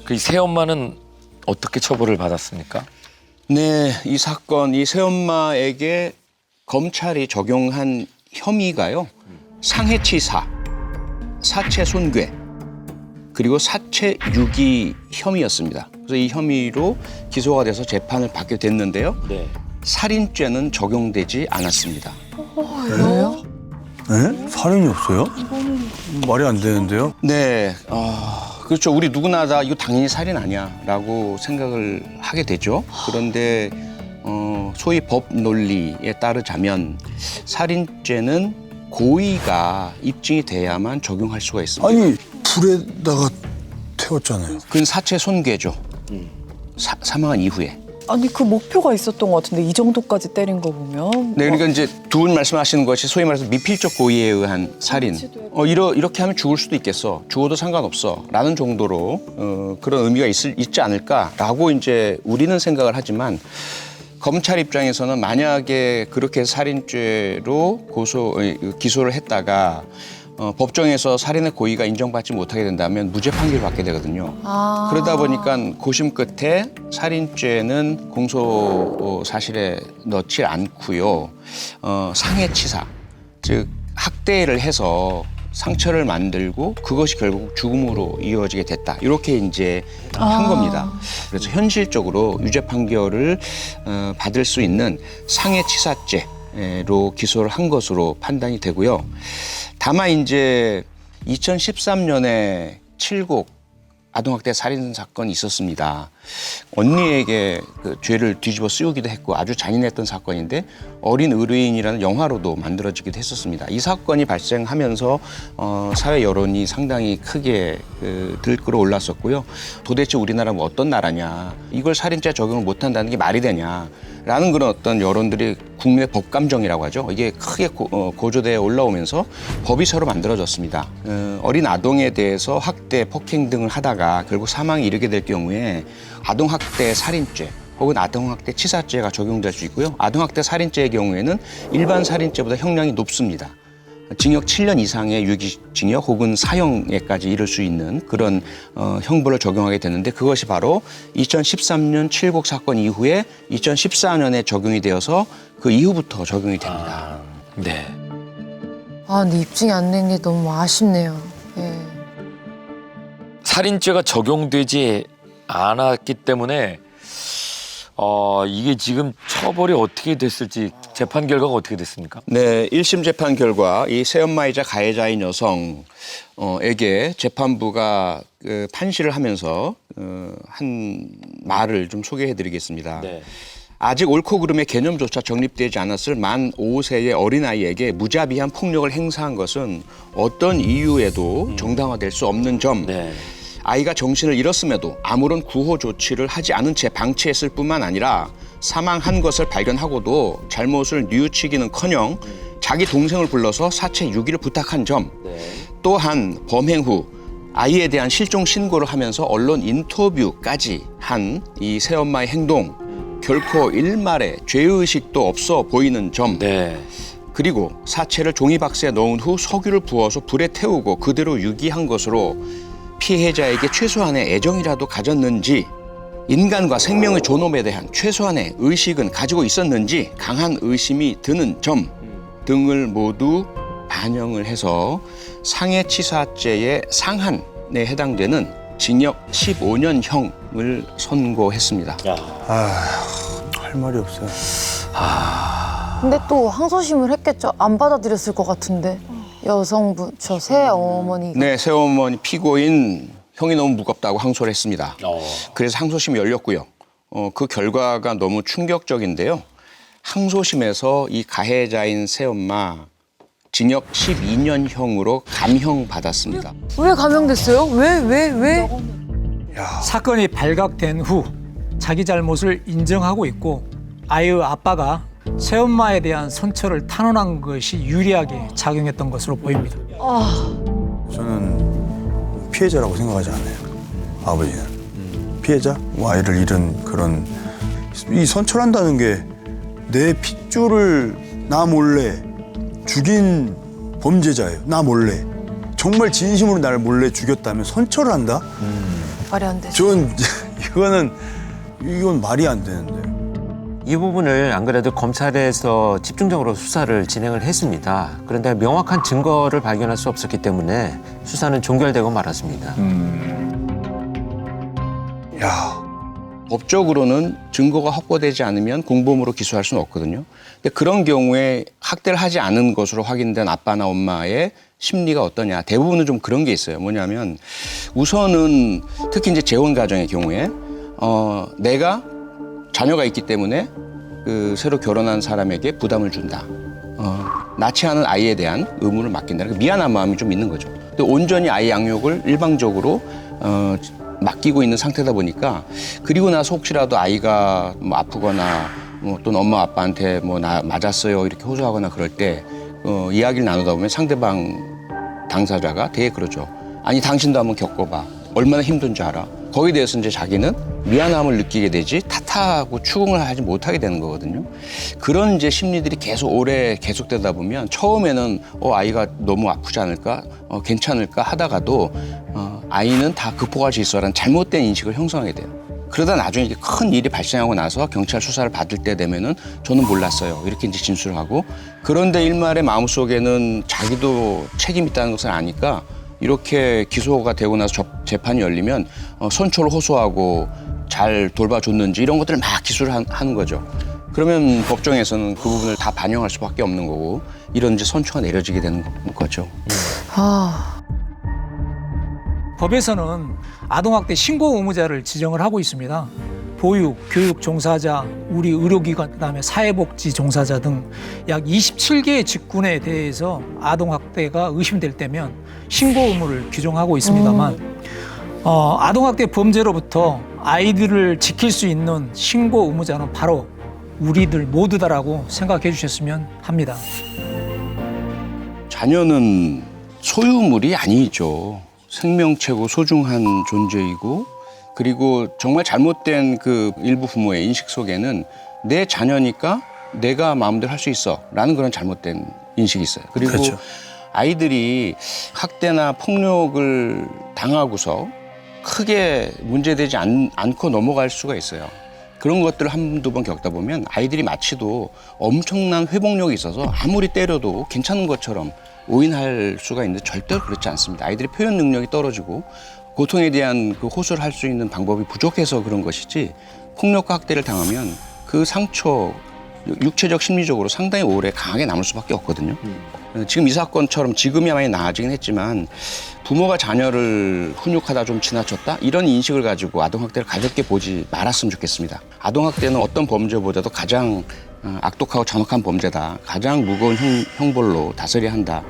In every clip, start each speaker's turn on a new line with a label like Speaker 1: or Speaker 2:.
Speaker 1: 그 새엄마는 어떻게 처벌을 받았습니까?
Speaker 2: 네, 이 사건, 이 새엄마에게 검찰이 적용한 혐의가요. 상해치사, 사체 손괴, 그리고 사체 유기 혐의였습니다. 그래서 이 혐의로 기소가 돼서 재판을 받게 됐는데요.
Speaker 1: 네.
Speaker 2: 살인죄는 적용되지 않았습니다.
Speaker 3: 왜요?
Speaker 4: 네? 살인이 없어요? 말이 안 되는데요?
Speaker 2: 네, 그렇죠. 우리 누구나 다 이거 당연히 살인 아니야라고 생각을 하게 되죠. 그런데 소위 법 논리에 따르자면 살인죄는 고의가 입증이 돼야만 적용할 수가 있습니다.
Speaker 4: 아니, 불에다가 태웠잖아요.
Speaker 2: 그건 사체 손괴죠. 사망한 이후에.
Speaker 3: 아니 그 목표가 있었던 것 같은데 이 정도까지 때린 거 보면.
Speaker 2: 네, 그러니까 이제 두 분 말씀하시는 것이 소위 말해서 미필적 고의에 의한 살인. 이렇게 하면 죽을 수도 있겠어. 죽어도 상관없어. 라는 정도로 그런 의미가 있지 않을까라고 이제 우리는 생각을 하지만 검찰 입장에서는 만약에 그렇게 살인죄로 기소를 했다가 법정에서 살인의 고의가 인정받지 못하게 된다면 무죄 판결을 받게 되거든요. 그러다 보니까 고심 끝에 살인죄는 공소 사실에 넣지 않고요. 상해치사, 즉 학대를 해서 상처를 만들고 그것이 결국 죽음으로 이어지게 됐다. 이렇게 이제 한 겁니다. 그래서 현실적으로 유죄 판결을 받을 수 있는 상해치사죄로 기소를 한 것으로 판단이 되고요. 다만 이제 2013년에 칠곡 아동학대 살인 사건이 있었습니다. 언니에게 그 죄를 뒤집어 씌우기도 했고 아주 잔인했던 사건인데 어린 의뢰인이라는 영화로도 만들어지기도 했었습니다. 이 사건이 발생하면서 사회 여론이 상당히 크게 들끓어 올랐었고요. 도대체 우리나라는 어떤 나라냐, 이걸 살인죄 적용을 못한다는 게 말이 되냐 라는 그런 어떤 여론들이 국민의 법감정이라고 하죠. 이게 크게 고조되어 올라오면서 법이 새로 만들어졌습니다. 어린 아동에 대해서 학대, 폭행 등을 하다가 결국 사망에 이르게 될 경우에 아동학대 살인죄 혹은 아동학대 치사죄가 적용될 수 있고요. 아동학대 살인죄의 경우에는 일반 살인죄보다 형량이 높습니다. 징역 7년 이상의 유기징역 혹은 사형에까지 이를 수 있는 그런 형벌을 적용하게 되는데 그것이 바로 2013년 칠곡 사건 이후에 2014년에 적용이 되어서 그 이후부터 적용이 됩니다.
Speaker 1: 네.
Speaker 5: 근데 입증이 안 된 게 너무 아쉽네요. 예.
Speaker 1: 살인죄가 적용되지 않았기 때문에 이게 지금 처벌이 어떻게 됐을지 재판 결과가 어떻게 됐습니까?
Speaker 2: 네, 1심 재판 결과 이 새엄마이자 가해자인 여성에게 재판부가 판시를 하면서 한 말을 좀 소개해드리겠습니다.
Speaker 1: 네.
Speaker 2: 아직 옳고 그름의 개념조차 정립되지 않았을 만 5세의 어린아이에게 무자비한 폭력을 행사한 것은 어떤 이유에도 정당화될 수 없는 점.
Speaker 1: 네.
Speaker 2: 아이가 정신을 잃었음에도 아무런 구호 조치를 하지 않은 채 방치했을 뿐만 아니라 사망한 것을 발견하고도 잘못을 뉘우치기는커녕 자기 동생을 불러서 사체 유기를 부탁한 점. 또한 범행 후 아이에 대한 실종 신고를 하면서 언론 인터뷰까지 한 이 새엄마의 행동. 결코 일말의 죄의식도 없어 보이는 점.
Speaker 1: 네.
Speaker 2: 그리고 사체를 종이박스에 넣은 후 석유를 부어서 불에 태우고 그대로 유기한 것으로 피해자에게 최소한의 애정이라도 가졌는지, 인간과 생명의 존엄에 대한 최소한의 의식은 가지고 있었는지 강한 의심이 드는 점 등을 모두 반영을 해서 상해치사죄의 상한에 해당되는 징역 15년형을 선고했습니다.
Speaker 4: 할 말이 없어요.
Speaker 5: 근데 또 항소심을 했겠죠? 안 받아들였을 것 같은데. 여성분, 저 새어머니가.
Speaker 2: 네, 새어머니 피고인 형이 너무 무겁다고 항소를 했습니다. 그래서 항소심이 열렸고요. 그 결과가 너무 충격적인데요. 항소심에서 이 가해자인 새엄마 징역 12년형으로 감형받았습니다.
Speaker 5: 왜 감형됐어요? 왜?
Speaker 6: 사건이 발각된 후 자기 잘못을 인정하고 있고 아이의 아빠가 새엄마에 대한 선처를 탄원한 것이 유리하게 작용했던 것으로 보입니다.
Speaker 4: 저는 피해자라고 생각하지 않아요. 아버지는. 피해자? 아이를 잃은 그런 이 선처한다는 게 내 핏줄을 나 몰래 죽인 범죄자예요. 나 몰래. 정말 진심으로 나를 몰래 죽였다면 선처를 한다?
Speaker 5: 말이 안 되죠.
Speaker 4: 전 이건 말이 안 되는데.
Speaker 7: 이 부분을 안 그래도 검찰에서 집중적으로 수사를 진행을 했습니다. 그런데 명확한 증거를 발견할 수 없었기 때문에 수사는 종결되고 말았습니다.
Speaker 4: 야,
Speaker 2: 법적으로는 증거가 확보되지 않으면 공범으로 기소할 수는 없거든요. 근데 그런 경우에 학대를 하지 않은 것으로 확인된 아빠나 엄마의 심리가 어떠냐. 대부분은 좀 그런 게 있어요. 뭐냐면 우선은 특히 이제 재혼 가정의 경우에 내가 자녀가 있기 때문에 그 새로 결혼한 사람에게 부담을 준다. 낳지 않은 아이에 대한 의무를 맡긴다. 미안한 마음이 좀 있는 거죠. 근데 온전히 아이 양육을 일방적으로 맡기고 있는 상태다 보니까 그리고 나서 혹시라도 아이가 뭐 아프거나 또는 엄마 아빠한테 뭐 나 맞았어요 이렇게 호소하거나 그럴 때 이야기를 나누다 보면 상대방 당사자가 되게 그러죠. 아니 당신도 한번 겪어봐. 얼마나 힘든 줄 알아. 거기에 대해서 이제 자기는 미안함을 느끼게 되지 탓하고 추궁을 하지 못하게 되는 거거든요. 그런 이제 심리들이 계속 오래 계속되다 보면 처음에는 아이가 너무 아프지 않을까, 괜찮을까 하다가도 아이는 다 극복할 수 있어라는 잘못된 인식을 형성하게 돼요. 그러다 나중에 이게 큰 일이 발생하고 나서 경찰 수사를 받을 때 되면은 저는 몰랐어요. 이렇게 이제 진술을 하고 그런데 일말의 마음속에는 자기도 책임 있다는 것을 아니까 이렇게 기소가 되고 나서 재판이 열리면 선초를 호소하고 잘 돌봐줬는지 이런 것들을 막 기술을 하는 거죠. 그러면 법정에서는 그 부분을 다 반영할 수밖에 없는 거고 이런 이제 선초가 내려지게 되는 거죠.
Speaker 6: 법에서는 아동학대 신고 의무자를 지정을 하고 있습니다. 보육, 교육 종사자, 우리 의료기관, 그다음에 사회복지 종사자 등 약 27개의 직군에 대해서 아동학대가 의심될 때면 신고 의무를 규정하고 있습니다만 아동학대 범죄로부터 아이들을 지킬 수 있는 신고 의무자는 바로 우리들 모두다라고 생각해 주셨으면 합니다.
Speaker 2: 자녀는 소유물이 아니죠. 생명체고 소중한 존재이고 그리고 정말 잘못된 그 일부 부모의 인식 속에는 내 자녀니까 내가 마음대로 할 수 있어 라는 그런 잘못된 인식이 있어요. 그리고
Speaker 4: 그렇죠.
Speaker 2: 아이들이 학대나 폭력을 당하고서 크게 문제되지 않고 넘어갈 수가 있어요. 그런 것들을 한두 번 겪다 보면 아이들이 마치도 엄청난 회복력이 있어서 아무리 때려도 괜찮은 것처럼 오인할 수가 있는데 절대로 그렇지 않습니다. 아이들의 표현 능력이 떨어지고 고통에 대한 그 호소를 할 수 있는 방법이 부족해서 그런 것이지 폭력과 학대를 당하면 그 상처 육체적 심리적으로 상당히 오래 강하게 남을 수밖에 없거든요. 지금 이 사건처럼 지금이야 많이 나아지긴 했지만 부모가 자녀를 훈육하다 좀 지나쳤다 이런 인식을 가지고 아동학대를 가볍게 보지 말았으면 좋겠습니다. 아동학대는 어떤 범죄보다도 가장 악독하고 잔혹한 범죄다. 가장 무거운 형벌로 다스려야 한다.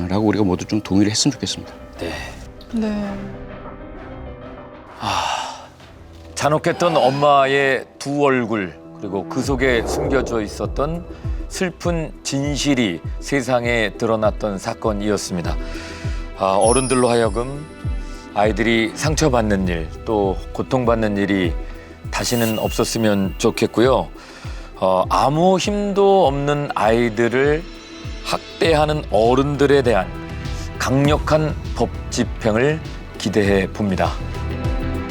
Speaker 2: 라고 우리가 모두 좀 동의를 했으면 좋겠습니다.
Speaker 3: 네.
Speaker 1: 잔혹했던 엄마의 두 얼굴 그리고 그 속에 숨겨져 있었던 슬픈 진실이 세상에 드러났던 사건이었습니다. 어른들로 하여금 아이들이 상처받는 일, 또 고통받는 일이 다시는 없었으면 좋겠고요. 아무 힘도 없는 아이들을 학대하는 어른들에 대한 강력한 법 집행을 기대해 봅니다.